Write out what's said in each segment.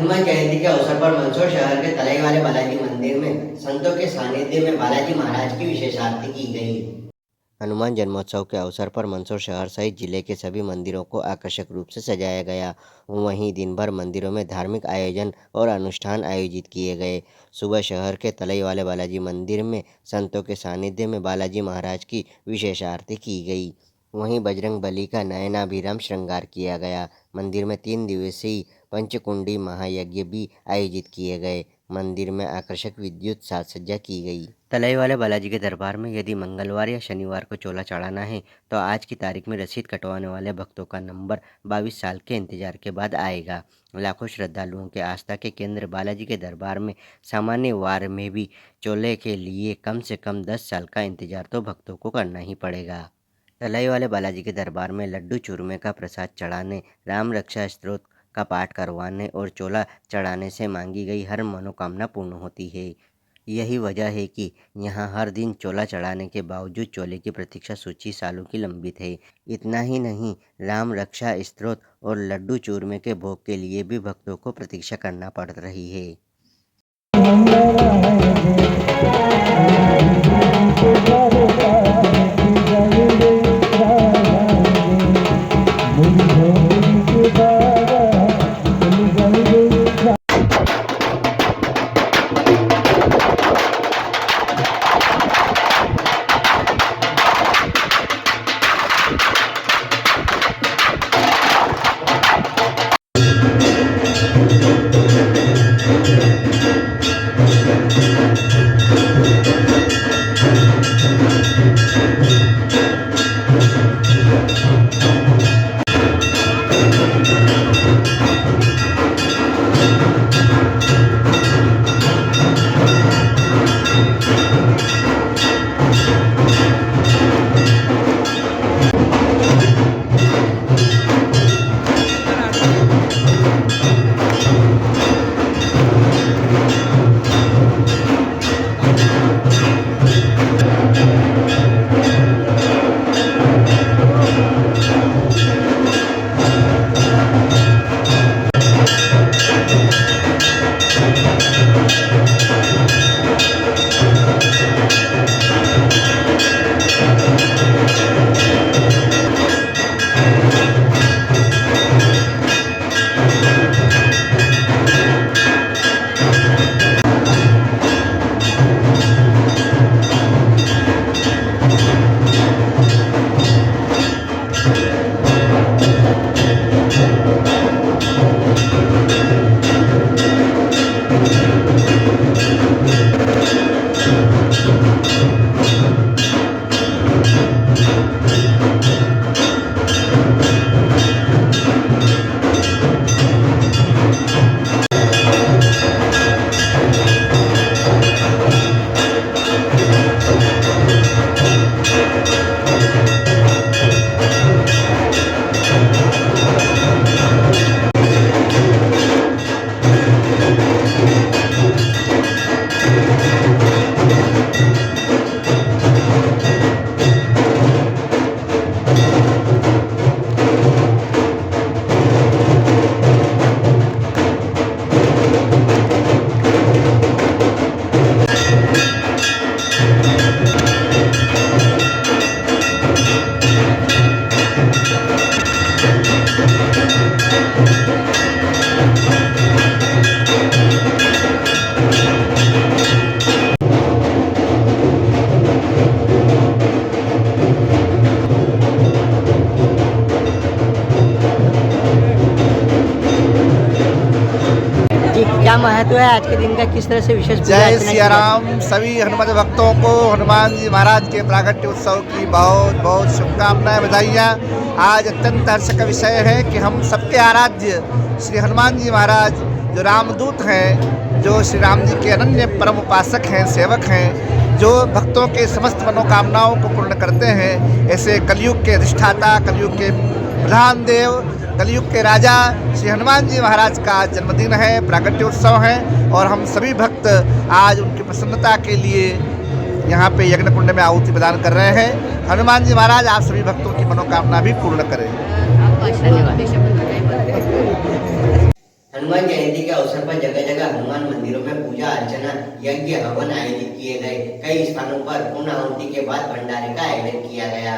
हनुमान जयंती के अवसर पर मंदसौर शहर के तलाई वाले बालाजी मंदिर में संतों के सानिध्य में बालाजी महाराज की विशेष आरती की गई। हनुमान जन्मोत्सव के अवसर पर मंदसौर शहर सहित जिले के सभी मंदिरों को आकर्षक रूप से सजाया गया। वहीं दिन भर मंदिरों में धार्मिक आयोजन और अनुष्ठान आयोजित किए गए। सुबह शहर के तलाई वाले बालाजी मंदिर में संतों के सानिध्य में बालाजी महाराज की विशेष आरती की गई। वहीं बजरंग बली का नयनाभिराम श्रृंगार किया गया। मंदिर में 3 दिवसीय पंचकुंडी महायज्ञ भी आयोजित किए गए। मंदिर में आकर्षक विद्युत साज सज्जा की गई। तलाई वाले बालाजी के दरबार में यदि मंगलवार या शनिवार को चोला चढ़ाना है तो आज की तारीख में रसीद कटवाने वाले भक्तों का नंबर 22 साल के इंतजार के बाद आएगा। लाखों श्रद्धालुओं के आस्था के केंद्र बालाजी के दरबार में सामान्य वार में भी चोले के लिए कम से कम 10 साल का इंतजार तो भक्तों को करना ही पड़ेगा। तलाई वाले बालाजी के दरबार में लड्डू चूरमे का प्रसाद चढ़ाने, राम रक्षा स्तोत्र का पाठ करवाने और चोला चढ़ाने से मांगी गई हर मनोकामना पूर्ण होती है। यही वजह है कि यहाँ हर दिन चोला चढ़ाने के बावजूद चोले की प्रतीक्षा सूची सालों की लंबित है। इतना ही नहीं, राम रक्षा स्तोत्र और लड्डू चूरमे के भोग के लिए भी भक्तों को प्रतीक्षा करना पड़ रही है। क्या महत्व है आज के दिन का, किस तरह से विशेष जय सिया राम। सभी हनुमान भक्तों को हनुमान जी महाराज के प्रागट्य उत्सव की बहुत बहुत शुभकामनाएं, बधाइयाँ। आज अत्यंत हर्ष का विषय है कि हम सबके आराध्य श्री हनुमान जी महाराज जो रामदूत हैं, जो श्री राम जी के अनन्य परम उपासक हैं, सेवक हैं, जो भक्तों के समस्त मनोकामनाओं को पूर्ण करते हैं। ऐसे कलयुग के अधिष्ठाता, कलयुग के प्रधान देव, कलयुग के राजा श्री हनुमान जी महाराज का जन्मदिन है, प्रागट्योत्सव है और हम सभी भक्त आज उनकी प्रसन्नता के लिए यहाँ पे यज्ञ कुंड में आहुति प्रदान कर रहे हैं। हनुमान जी महाराज आप सभी भक्तों की मनोकामना भी पूर्ण करें। हनुमान जयंती के अवसर हनुमान मंदिरों में पूजा अर्चना यज्ञ हवन आयोजित किए गए। कई स्थानों पर पूर्णाहुति के बाद भंडारे का आयोजन किया गया।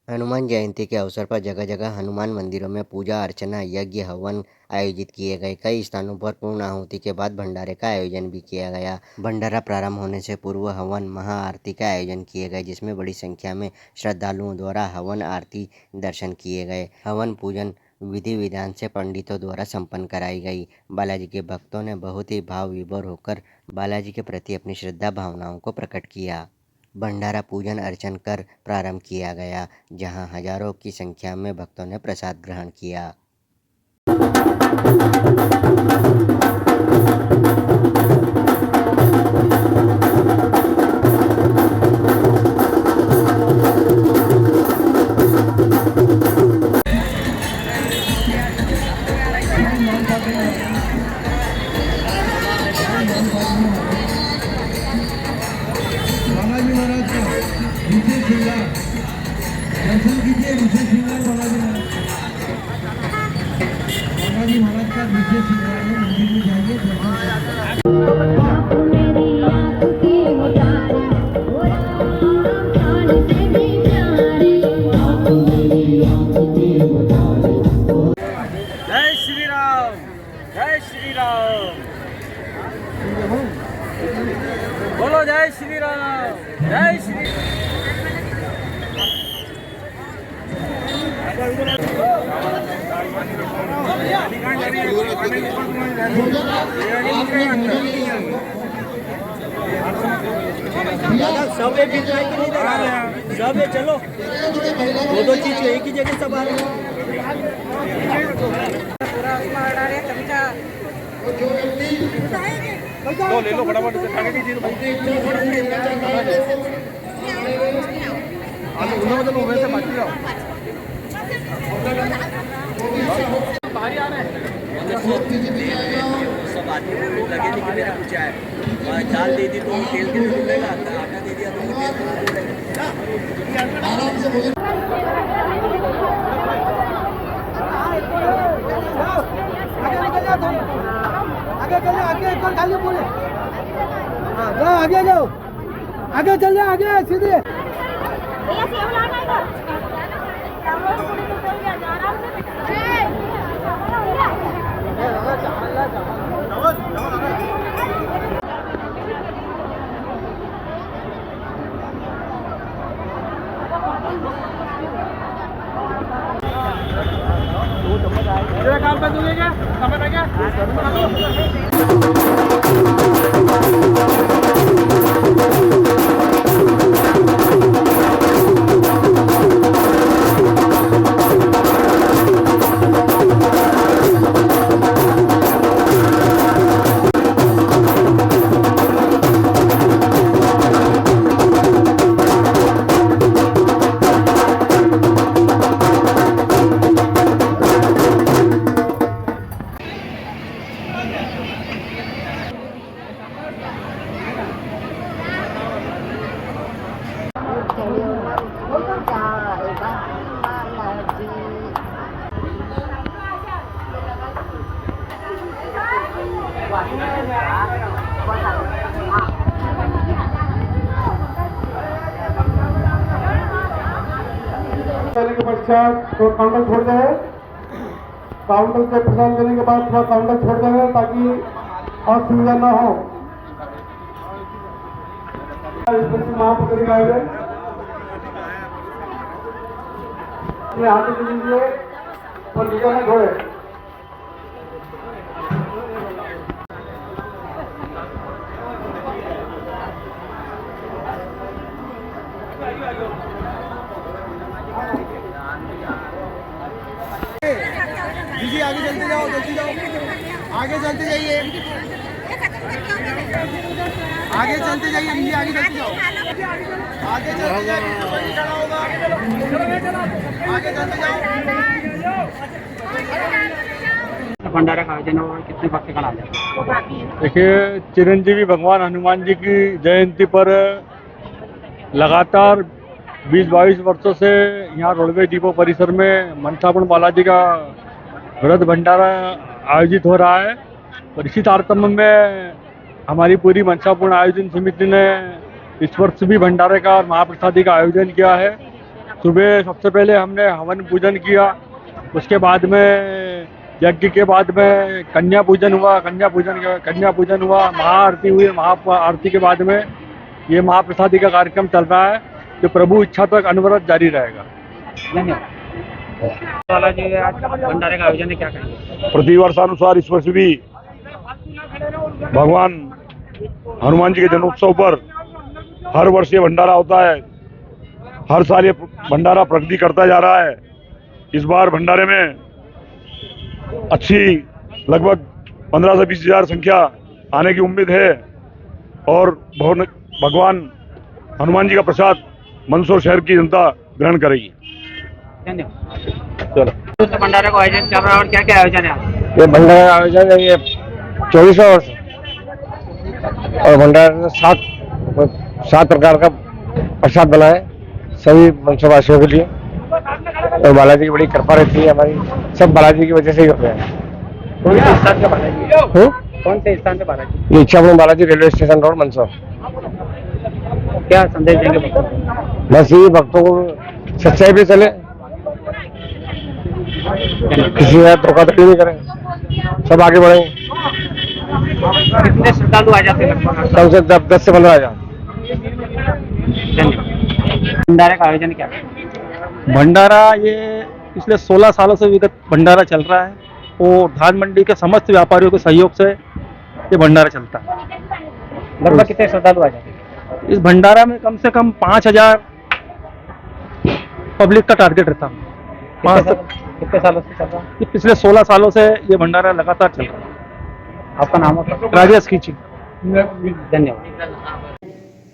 हनुमान जयंती के अवसर पर जगह जगह हनुमान मंदिरों में पूजा अर्चना यज्ञ हवन आयोजित किए गए। कई स्थानों पर पूर्णाहुति के बाद भंडारे का आयोजन भी किया गया। भंडारा प्रारंभ होने से पूर्व हवन महाआरती का आयोजन किए गए, जिसमें बड़ी संख्या में श्रद्धालुओं द्वारा हवन आरती दर्शन किए गए। हवन पूजन विधि विधान से पंडितों द्वारा संपन्न कराई गई। बालाजी के भक्तों ने बहुत ही भाव विभोर होकर बालाजी के प्रति अपनी श्रद्धा भावनाओं को प्रकट किया। भंडारा पूजन अर्चन कर प्रारंभ किया गया, जहां हजारों की संख्या में भक्तों ने प्रसाद ग्रहण किया। बालाजी महाराज का विशेष श्रृंगार दर्शन कीजिए। विशेष श्रृंगार बालाजी महाराज का विशेष श्रृंगार है। मंदिर में जाइए, दर्शन जय श्री राम, जय श्री राम, बोलो जय श्री राम, जय श्री सब एक ही जगह नहीं दे रहा, सब चलो दो चीज एक ही जगह सब आ रहे हैं। तो ले लो फटाफट से खाने की चीज चलो वैसे बाकी जाओ बाहर आ रहे हैं सब आदमी लगे नहीं कि मेरा कुछ है। दाल दे दी तो तेल के लिए डूबेगा, आटा दे दिया तो तेल के लिए डूबेगा। आगे चलो, आगे एक बार खाली बोले। हाँ जाओ, आगे जाओ, आगे चलिए, आगे सीधे। काम पे दूंगे क्या? समय पे क्या? के पश्चात तो काउंटर छोड़ दें। काउंटर के प्रसाद देने के बाद थोड़ा काउंटर छोड़ देंगे ताकि असुविधा ना हो। महापुत्र आएंगे, हाथ दे दीजिए और लीजा में धोए। दीदी आगे चलते जाओ, जल्दी जाओ, आगे चलते जाइए, आगे चलते जाइए, दीदी आगे चलते जाओ, आगे चलते जाइए, आगे चलते जाओ। भंडारा का आयोजन और कितने भक्त का नाम है? देखिए, चिरंजीवी भगवान हनुमान जी की जयंती पर लगातार 20-22 वर्षों से यहाँ रोडवे डिपो परिसर में मनसापुर बालाजी का व्रत भंडारा आयोजित हो रहा है। और इसी तारतम्य में हमारी पूरी मनसापूर्ण आयोजन समिति ने इस वर्ष भी भंडारे का और महाप्रसादी का आयोजन किया है। सुबह सबसे पहले हमने हवन पूजन किया, उसके बाद में यज्ञ के बाद में कन्या पूजन हुआ, महाआरती हुई। महाआरती के बाद में ये महाप्रसादी का कार्यक्रम चल रहा है, जो प्रभु इच्छा तक अनवरत जारी रहेगा। बालाजी आज भंडारे का आयोजन है, क्या कहेंगे? प्रतिवर्षानुसार इस वर्ष भी भगवान हनुमान जी के जन्मोत्सव पर हर वर्ष ये भंडारा होता है। हर साल ये भंडारा प्रगति करता जा रहा है। इस बार भंडारे में अच्छी लगभग 15 से 20 हजार संख्या आने की उम्मीद है और भगवान हनुमान जी का प्रसाद मंदसौर शहर की जनता ग्रहण करेगी। धन्यवाद। चलो, भंडारे का आयोजन चल रहा है और क्या क्या आयोजन है आज? ये भंडारा का आयोजन है, ये 24वां वर्ष और भंडारे में 7 प्रकार का प्रसाद बना है सभी वंशवासियों के लिए। और बालाजी की बड़ी कृपा रहती है हमारी, सब बालाजी की वजह से ही होते हैं। कौन से स्थान पे बालाजी? कौन से स्थान पे बालाजी? ये Ichhapur Balaji railway station road Mandsaur. क्या संदेश देंगे भक्तों को? बस ये भक्तों को सच्चाई पे चले, किसी का धोखाधड़ी नहीं करें, सब आगे बढ़ेंगे। कितने श्रद्धालु आ जाते हैं लगभग? कम से 10 से 15 हजार। भंडारे का आयोजन क्या है? भंडारा ये पिछले 16 सालों से विगत भंडारा चल रहा है और धान मंडी के समस्त व्यापारियों के सहयोग से ये भंडारा चलता है। लगभग कितने श्रद्धालु आ जाते हैं? इस भंडारा में कम से कम 5000 पब्लिक का टारगेट रहता है। कितने सालों से चल रहा है? ये पिछले 16 सालों से ये भंडारा लगातार चल रहा है। आपका नाम होता? राजेश खींची। धन्यवाद।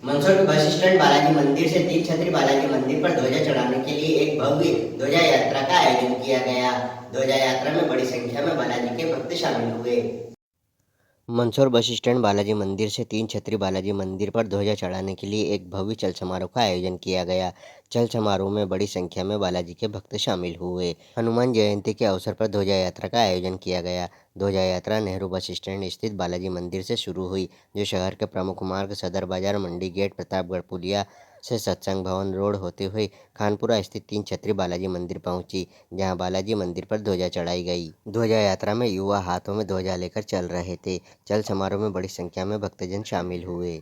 मंदसौर के बस स्टैंड बालाजी मंदिर से तीन छतरी बालाजी मंदिर पर ध्वजा चढ़ाने के लिए एक भव्य ध्वजा यात्रा का आयोजन किया गया। ध्वजा यात्रा में बड़ी संख्या में बालाजी के भक्त शामिल हुए। मंदसौर बस स्टैंड बालाजी मंदिर से तीन छतरी बालाजी मंदिर पर ध्वजा चढ़ाने के लिए एक भव्य चल समारोह का आयोजन किया गया। चल समारोह में बड़ी संख्या में बालाजी के भक्त शामिल हुए। हनुमान जयंती के अवसर पर ध्वजा यात्रा का आयोजन किया गया। ध्वजा यात्रा नेहरू बस स्टैंड स्थित बालाजी मंदिर से शुरू हुई, जो शहर के प्रमुख मार्ग सदर बाजार, मंडी गेट, प्रतापगढ़ पुलिया से सत्संग भवन रोड होते हुए खानपुरा स्थित तीन छतरी बालाजी मंदिर पहुंची, जहां बालाजी मंदिर पर ध्वजा चढ़ाई गई। ध्वजा यात्रा में युवा हाथों में ध्वजा लेकर चल रहे थे। चल समारोह में बड़ी संख्या में भक्तजन शामिल हुए।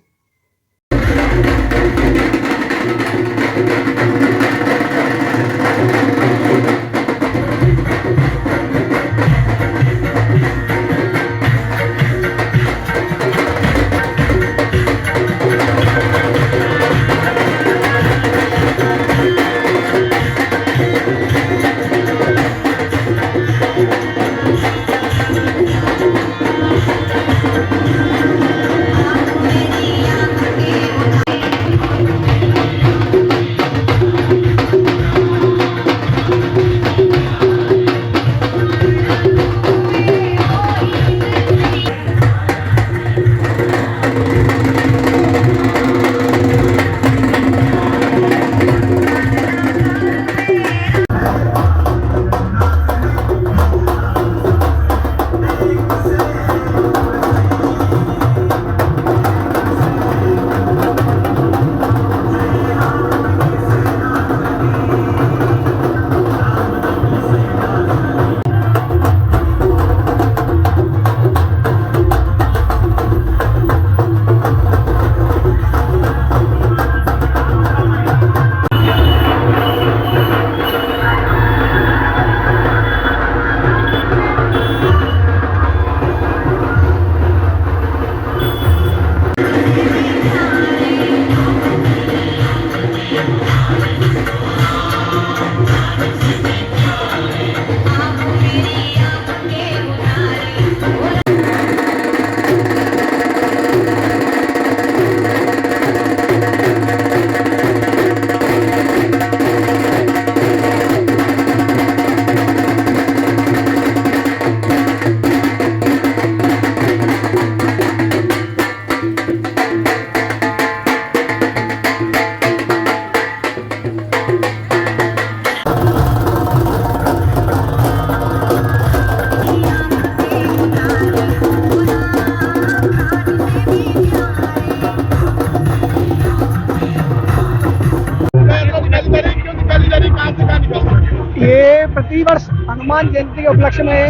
हनुमान जयंती के उपलक्ष्य में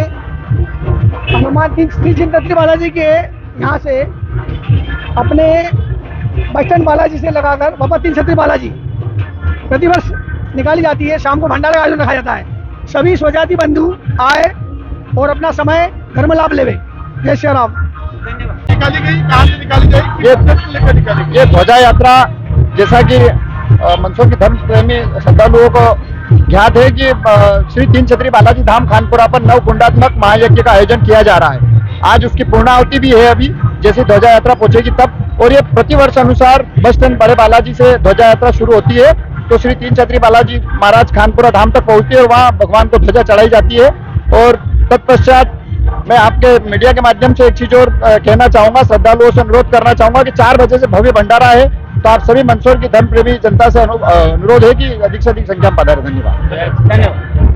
हनुमान श्री चिंतत्री बालाजी के यहाँ से अपने बस स्टैंड बालाजी से लगाकर बाबा तीन छत्री बालाजी प्रतिवर्ष निकाली जाती है। शाम को भंडारा का आयोजन रखा जाता है। सभी स्वजाति बंधु आए और अपना समय धर्म लाभ लेवे। जय श्री राम। निकाली गई, कहाँ से निकाली गई, लेकर निकाली गई? ये ध्वजा यात्रा, जैसा कि मंदसौर के धर्म प्रेमी श्रद्धालुओं को ज्ञात है कि श्री तीन छत्री बालाजी धाम खानपुरा पर नवकुंडात्मक महायज्ञ का आयोजन किया जा रहा है। आज उसकी पूर्णाहुति भी है अभी, जैसे ध्वजा यात्रा पहुंचेगी तब। और ये प्रतिवर्ष अनुसार बस स्टैंड बड़े बालाजी से ध्वजा यात्रा शुरू होती है तो श्री तीन छत्री बालाजी महाराज खानपुरा धाम तक पहुंचती है और वहाँ भगवान को ध्वजा चढ़ाई जाती है। और तत्पश्चात मैं आपके मीडिया के माध्यम से एक चीज और कहना चाहूंगा, श्रद्धालुओं से अनुरोध करना चाहूंगा कि 4 बजे से भव्य भंडारा है, तो आप सभी मंदसौर की धर्म प्रेमी जनता से अनुरोध है कि अधिक से अधिक संख्या में पधारें। धन्यवाद।